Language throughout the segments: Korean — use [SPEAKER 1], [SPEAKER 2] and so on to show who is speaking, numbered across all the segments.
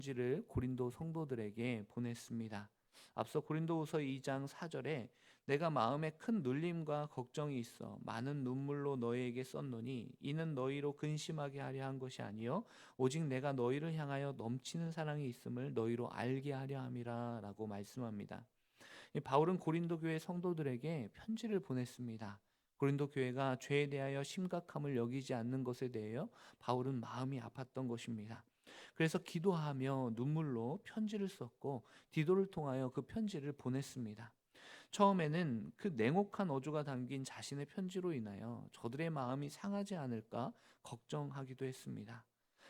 [SPEAKER 1] 편지를 고린도 성도들에게 보냈습니다. 앞서 고린도후서 2장 4절에 내가 마음에 큰 눌림과 걱정이 있어 많은 눈물로 너희에게 썼노니 이는 너희로 근심하게 하려 한 것이 아니요 오직 내가 너희를 향하여 넘치는 사랑이 있음을 너희로 알게 하려 함이라라고 말씀합니다. 이 바울은 고린도 교회 성도들에게 편지를 보냈습니다. 고린도 교회가 죄에 대하여 심각함을 여기지 않는 것에 대하여 바울은 마음이 아팠던 것입니다. 그래서 기도하며 눈물로 편지를 썼고 디도를 통하여 그 편지를 보냈습니다. 처음에는 그 냉혹한 어조가 담긴 자신의 편지로 인하여 저들의 마음이 상하지 않을까 걱정하기도 했습니다.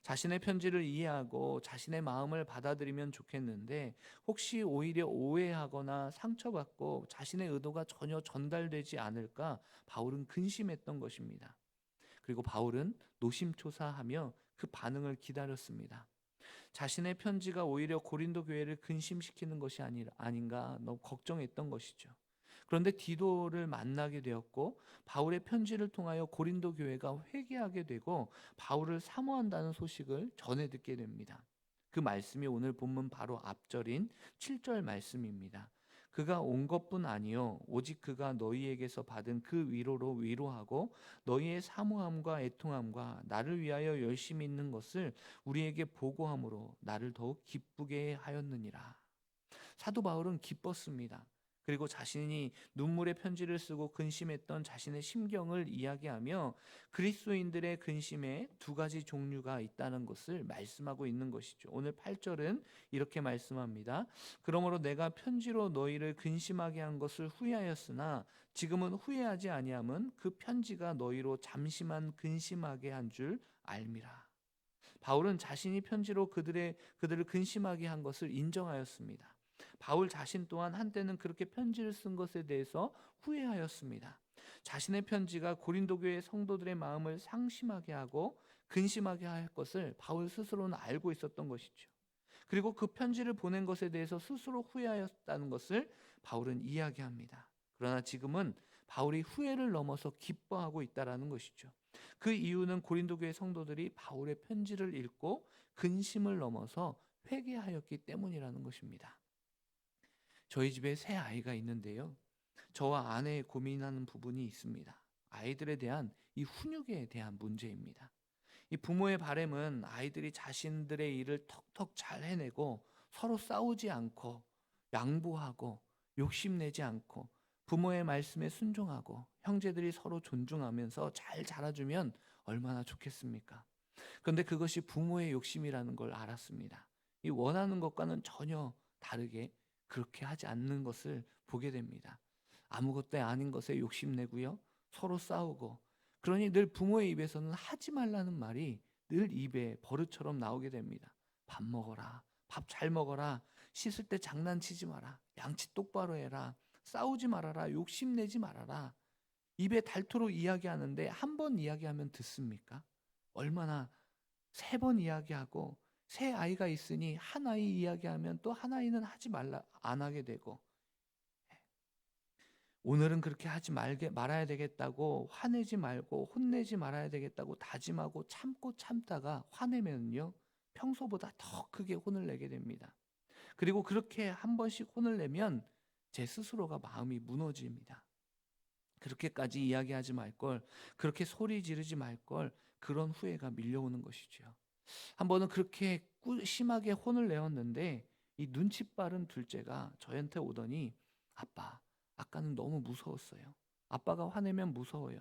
[SPEAKER 1] 자신의 편지를 이해하고 자신의 마음을 받아들이면 좋겠는데 혹시 오히려 오해하거나 상처받고 자신의 의도가 전혀 전달되지 않을까 바울은 근심했던 것입니다. 그리고 바울은 노심초사하며 그 반응을 기다렸습니다. 자신의 편지가 오히려 고린도 교회를 근심시키는 것이 아닌가 너무 걱정했던 것이죠. 그런데 디도를 만나게 되었고 바울의 편지를 통하여 고린도 교회가 회개하게 되고 바울을 사모한다는 소식을 전해 듣게 됩니다. 그 말씀이 오늘 본문 바로 앞절인 7절 말씀입니다. 그가 온 것뿐 아니요 오직 그가 너희에게서 받은 그 위로로 위로하고 너희의 사모함과 애통함과 나를 위하여 열심히 있는 것을 우리에게 보고함으로 나를 더욱 기쁘게 하였느니라. 사도 바울은 기뻤습니다. 그리고 자신이 눈물의 편지를 쓰고 근심했던 자신의 심경을 이야기하며 그리스도인들의 근심에 두 가지 종류가 있다는 것을 말씀하고 있는 것이죠. 오늘 8절은 이렇게 말씀합니다. 그러므로 내가 편지로 너희를 근심하게 한 것을 후회하였으나 지금은 후회하지 아니함은 그 편지가 너희로 잠시만 근심하게 한 줄 알미라. 바울은 자신이 편지로 그들을 근심하게 한 것을 인정하였습니다. 바울 자신 또한 한때는 그렇게 편지를 쓴 것에 대해서 후회하였습니다. 자신의 편지가 고린도 교회 성도들의 마음을 상심하게 하고 근심하게 할 것을 바울 스스로는 알고 있었던 것이죠. 그리고 그 편지를 보낸 것에 대해서 스스로 후회하였다는 것을 바울은 이야기합니다. 그러나 지금은 바울이 후회를 넘어서 기뻐하고 있다라는 것이죠. 그 이유는 고린도 교회 성도들이 바울의 편지를 읽고 근심을 넘어서 회개하였기 때문이라는 것입니다. 저희 집에 새 아이가 있는데요. 저와 아내의 고민하는 부분이 있습니다. 아이들에 대한 이 훈육에 대한 문제입니다. 이 부모의 바람은 아이들이 자신들의 일을 턱턱 잘 해내고 서로 싸우지 않고 양보하고 욕심내지 않고 부모의 말씀에 순종하고 형제들이 서로 존중하면서 잘 자라주면 얼마나 좋겠습니까? 그런데 그것이 부모의 욕심이라는 걸 알았습니다. 이 원하는 것과는 전혀 다르게 그렇게 하지 않는 것을 보게 됩니다. 아무것도 아닌 것에 욕심내고요. 서로 싸우고 그러니 늘 부모의 입에서는 하지 말라는 말이 늘 입에 버릇처럼 나오게 됩니다. 밥 먹어라. 밥 잘 먹어라. 씻을 때 장난치지 마라. 양치 똑바로 해라. 싸우지 말아라. 욕심내지 말아라. 입에 닳도록 이야기하는데 한 번 이야기하면 듣습니까? 얼마나 세 번 이야기하고 새 아이가 있으니 한 아이 이야기하면 또 한 아이는 하지 말라 안 하게 되고 오늘은 그렇게 하지 말아야 되겠다고 화내지 말고 혼내지 말아야 되겠다고 다짐하고 참고 참다가 화내면요 평소보다 더 크게 혼을 내게 됩니다. 그리고 그렇게 한 번씩 혼을 내면 제 스스로가 마음이 무너집니다. 그렇게까지 이야기하지 말 걸, 그렇게 소리 지르지 말 걸, 그런 후회가 밀려오는 것이죠. 한 번은 그렇게 심하게 혼을 내었는데 이 눈치 빠른 둘째가 저한테 오더니 아빠, 아까는 너무 무서웠어요. 아빠가 화내면 무서워요.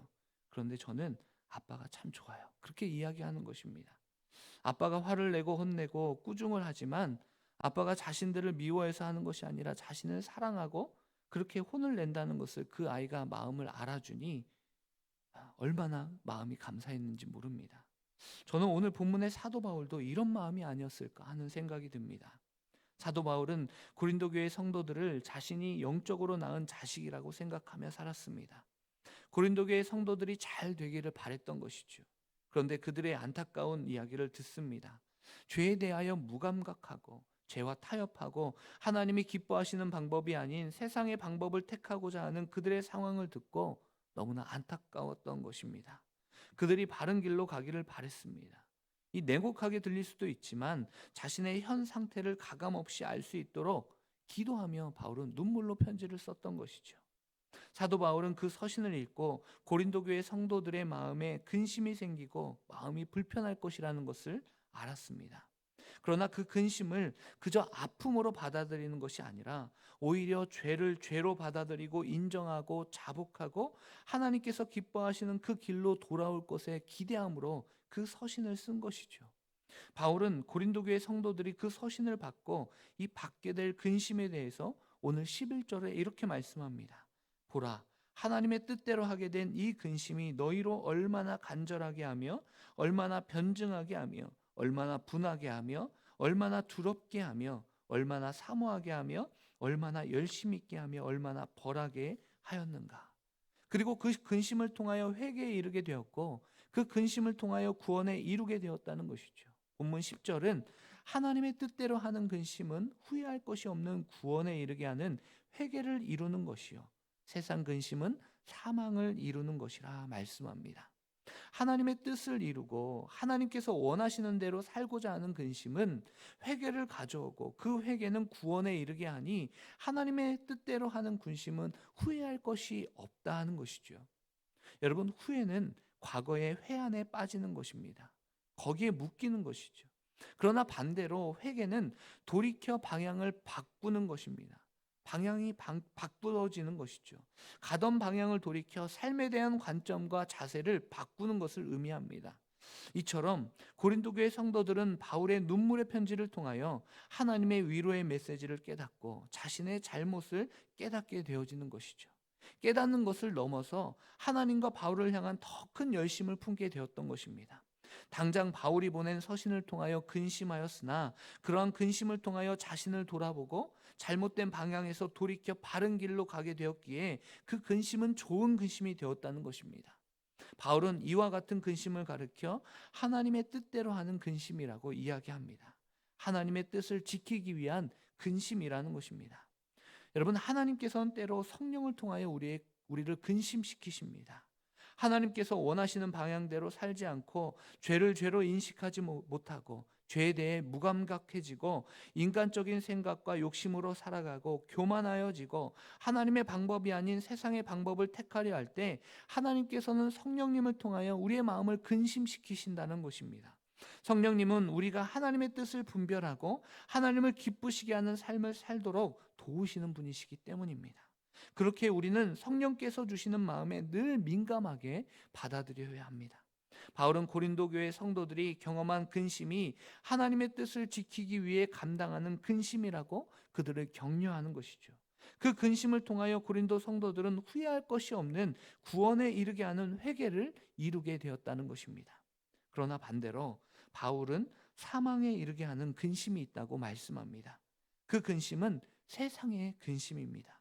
[SPEAKER 1] 그런데 저는 아빠가 참 좋아요. 그렇게 이야기하는 것입니다. 아빠가 화를 내고 혼내고 꾸중을 하지만 아빠가 자신들을 미워해서 하는 것이 아니라 자신을 사랑하고 그렇게 혼을 낸다는 것을 그 아이가 마음을 알아주니 얼마나 마음이 감사했는지 모릅니다. 저는 오늘 본문의 사도 바울도 이런 마음이 아니었을까 하는 생각이 듭니다. 사도 바울은 고린도 교회 성도들을 자신이 영적으로 낳은 자식이라고 생각하며 살았습니다. 고린도 교회 성도들이 잘 되기를 바랬던 것이죠. 그런데 그들의 안타까운 이야기를 듣습니다. 죄에 대하여 무감각하고 죄와 타협하고 하나님이 기뻐하시는 방법이 아닌 세상의 방법을 택하고자 하는 그들의 상황을 듣고 너무나 안타까웠던 것입니다. 그들이 바른 길로 가기를 바랬습니다. 이 냉혹하게 들릴 수도 있지만 자신의 현 상태를 가감없이 알 수 있도록 기도하며 바울은 눈물로 편지를 썼던 것이죠. 사도 바울은 그 서신을 읽고 고린도 교회 성도들의 마음에 근심이 생기고 마음이 불편할 것이라는 것을 알았습니다. 그러나 그 근심을 그저 아픔으로 받아들이는 것이 아니라 오히려 죄를 죄로 받아들이고 인정하고 자복하고 하나님께서 기뻐하시는 그 길로 돌아올 것에 기대함으로 그 서신을 쓴 것이죠. 바울은 고린도 교회 성도들이 그 서신을 받고 이 받게 될 근심에 대해서 오늘 11절에 이렇게 말씀합니다. 보라, 하나님의 뜻대로 하게 된 이 근심이 너희로 얼마나 간절하게 하며 얼마나 변증하게 하며 얼마나 분하게 하며 얼마나 두렵게 하며 얼마나 사모하게 하며 얼마나 열심 있게 하며 얼마나 벌하게 하였는가. 그리고 그 근심을 통하여 회개에 이르게 되었고 그 근심을 통하여 구원에 이루게 되었다는 것이죠. 본문 10절은 하나님의 뜻대로 하는 근심은 후회할 것이 없는 구원에 이르게 하는 회개를 이루는 것이요 세상 근심은 사망을 이루는 것이라 말씀합니다. 하나님의 뜻을 이루고 하나님께서 원하시는 대로 살고자 하는 근심은 회개를 가져오고 그 회개는 구원에 이르게 하니 하나님의 뜻대로 하는 근심은 후회할 것이 없다 하는 것이죠. 여러분, 후회는 과거의 회한에 빠지는 것입니다. 거기에 묶이는 것이죠. 그러나 반대로 회개는 돌이켜 방향을 바꾸는 것입니다. 방향이 바꾸어지는 것이죠. 가던 방향을 돌이켜 삶에 대한 관점과 자세를 바꾸는 것을 의미합니다. 이처럼 고린도 교회 성도들은 바울의 눈물의 편지를 통하여 하나님의 위로의 메시지를 깨닫고 자신의 잘못을 깨닫게 되어지는 것이죠. 깨닫는 것을 넘어서 하나님과 바울을 향한 더 큰 열심을 품게 되었던 것입니다. 당장 바울이 보낸 서신을 통하여 근심하였으나 그러한 근심을 통하여 자신을 돌아보고 잘못된 방향에서 돌이켜 바른 길로 가게 되었기에 그 근심은 좋은 근심이 되었다는 것입니다. 바울은 이와 같은 근심을 가르쳐 하나님의 뜻대로 하는 근심이라고 이야기합니다. 하나님의 뜻을 지키기 위한 근심이라는 것입니다. 여러분, 하나님께서는 때로 성령을 통하여 우리를 근심시키십니다. 하나님께서 원하시는 방향대로 살지 않고 죄를 죄로 인식하지 못하고 죄에 대해 무감각해지고 인간적인 생각과 욕심으로 살아가고 교만하여지고 하나님의 방법이 아닌 세상의 방법을 택하려 할 때 하나님께서는 성령님을 통하여 우리의 마음을 근심시키신다는 것입니다. 성령님은 우리가 하나님의 뜻을 분별하고 하나님을 기쁘시게 하는 삶을 살도록 도우시는 분이시기 때문입니다. 그렇게 우리는 성령께서 주시는 마음에 늘 민감하게 받아들여야 합니다. 바울은 고린도 교회 성도들이 경험한 근심이 하나님의 뜻을 지키기 위해 감당하는 근심이라고 그들을 격려하는 것이죠. 그 근심을 통하여 고린도 성도들은 후회할 것이 없는 구원에 이르게 하는 회개를 이루게 되었다는 것입니다. 그러나 반대로 바울은 사망에 이르게 하는 근심이 있다고 말씀합니다. 그 근심은 세상의 근심입니다.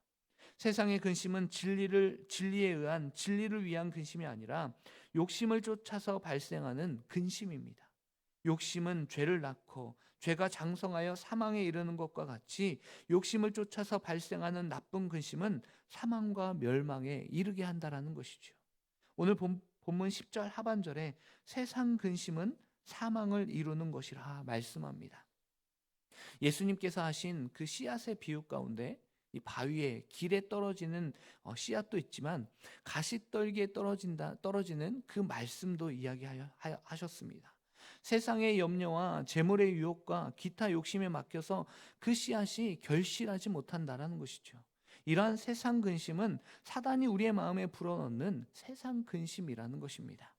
[SPEAKER 1] 세상의 근심은 진리에 의한 진리를 위한 근심이 아니라 욕심을 쫓아서 발생하는 근심입니다. 욕심은 죄를 낳고 죄가 장성하여 사망에 이르는 것과 같이 욕심을 쫓아서 발생하는 나쁜 근심은 사망과 멸망에 이르게 한다라는 것이죠. 오늘 본문 10절 하반절에 세상 근심은 사망을 이루는 것이라 말씀합니다. 예수님께서 하신 그 씨앗의 비유 가운데 이 바위에 길에 떨어지는 씨앗도 있지만 가시떨기에 떨어지는 그 말씀도 이야기하셨습니다. 세상의 염려와 재물의 유혹과 기타 욕심에 맡겨서 그 씨앗이 결실하지 못한다라는 것이죠. 이러한 세상 근심은 사단이 우리의 마음에 불어넣는 세상 근심이라는 것입니다.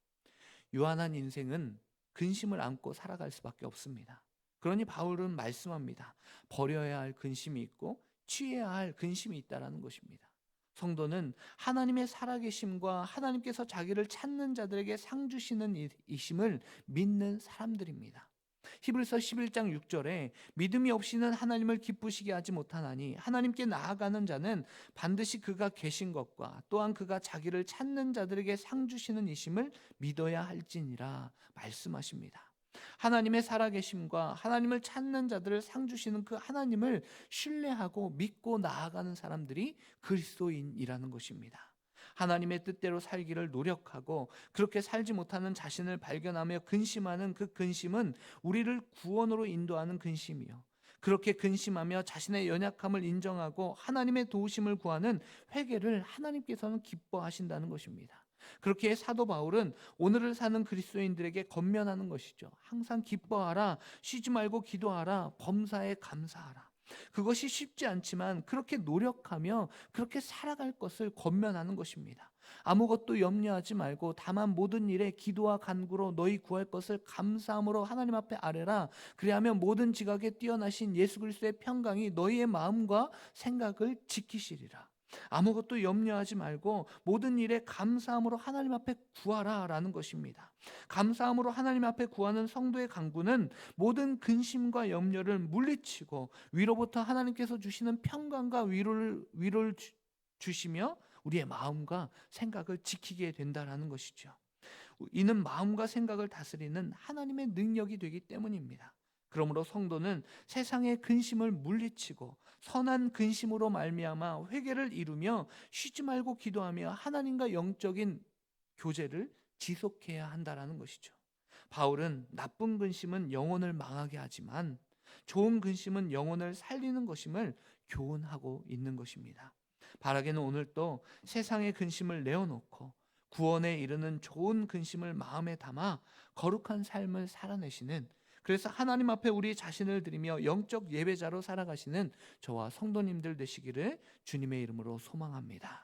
[SPEAKER 1] 유한한 인생은 근심을 안고 살아갈 수밖에 없습니다. 그러니 바울은 말씀합니다. 버려야 할 근심이 있고 취해야 할 근심이 있다라는 것입니다. 성도는 하나님의 살아계심과 하나님께서 자기를 찾는 자들에게 상 주시는 이심을 믿는 사람들입니다. 히브리서 11장 6절에 믿음이 없이는 하나님을 기쁘시게 하지 못하나니 하나님께 나아가는 자는 반드시 그가 계신 것과 또한 그가 자기를 찾는 자들에게 상 주시는 이심을 믿어야 할지니라 말씀하십니다. 하나님의 살아계심과 하나님을 찾는 자들을 상 주시는 그 하나님을 신뢰하고 믿고 나아가는 사람들이 그리스도인이라는 것입니다. 하나님의 뜻대로 살기를 노력하고 그렇게 살지 못하는 자신을 발견하며 근심하는 그 근심은 우리를 구원으로 인도하는 근심이요, 그렇게 근심하며 자신의 연약함을 인정하고 하나님의 도우심을 구하는 회개를 하나님께서는 기뻐하신다는 것입니다. 그렇게 사도 바울은 오늘을 사는 그리스도인들에게 권면하는 것이죠. 항상 기뻐하라, 쉬지 말고 기도하라, 범사에 감사하라. 그것이 쉽지 않지만 그렇게 노력하며 그렇게 살아갈 것을 권면하는 것입니다. 아무것도 염려하지 말고 다만 모든 일에 기도와 간구로 너희 구할 것을 감사함으로 하나님 앞에 아뢰라. 그리하면 모든 지각에 뛰어나신 예수 그리스도의 평강이 너희의 마음과 생각을 지키시리라. 아무것도 염려하지 말고 모든 일에 감사함으로 하나님 앞에 구하라라는 것입니다. 감사함으로 하나님 앞에 구하는 성도의 간구는 모든 근심과 염려를 물리치고 위로부터 하나님께서 주시는 평강과 위로를 주시며 우리의 마음과 생각을 지키게 된다라는 것이죠. 이는 마음과 생각을 다스리는 하나님의 능력이 되기 때문입니다. 그러므로 성도는 세상의 근심을 물리치고 선한 근심으로 말미암아 회개를 이루며 쉬지 말고 기도하며 하나님과 영적인 교제를 지속해야 한다라는 것이죠. 바울은 나쁜 근심은 영혼을 망하게 하지만 좋은 근심은 영혼을 살리는 것임을 교훈하고 있는 것입니다. 바라기는 오늘 또 세상의 근심을 내어놓고 구원에 이르는 좋은 근심을 마음에 담아 거룩한 삶을 살아내시는, 그래서 하나님 앞에 우리 자신을 드리며 영적 예배자로 살아가시는 저와 성도님들 되시기를 주님의 이름으로 소망합니다.